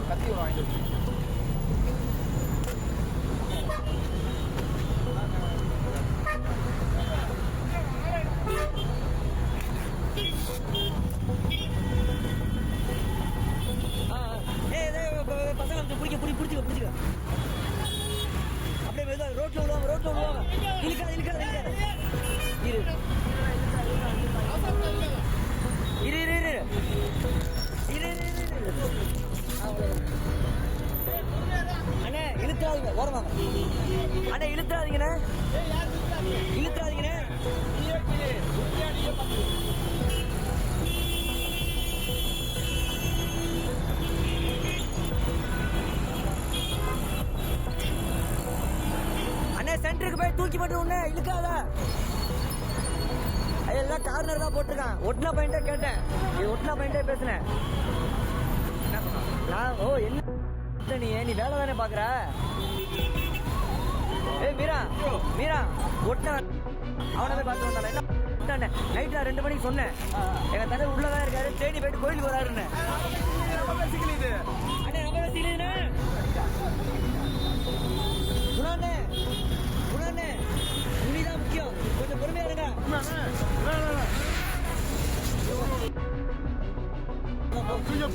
கத்தி வாங்கிட்டு பசங்க பிடிச்சிக்க அப்படியே மெதுவா ரோட்ல விடுவாங்க இழுக்காது இரு அண்ணே இழுத்துறாதீங்க ஓரமாங்க அண்ணே இழுத்துறாதீங்கண்ணே அண்ணே சென்டருக்கு போய் தூக்கி மட்டும் உடனே இழுக்காத எல்லாம் கார்னர் தான் போட்டிருக்கான் ஒட்டினா பாயிண்டே கேட்டேன் ஒட்டினா பாயிண்டே பேசுனேன் நான் என்ன நீ வேலை தானே பாக்குற மீரா ஒட்டின அவனை போய் பார்த்து வந்தால என்ன நைட்ல 2 மணிக்கு சொன்னேன் எங்க தலைவர் உள்ளதான் இருக்காரு தேடி போயிட்டு கோயிலுக்கு வராருன்னு குணாண்ணே உனிதான் முக்கியம் கொஞ்சம் பொறுமையா இருங்க கொஞ்சம்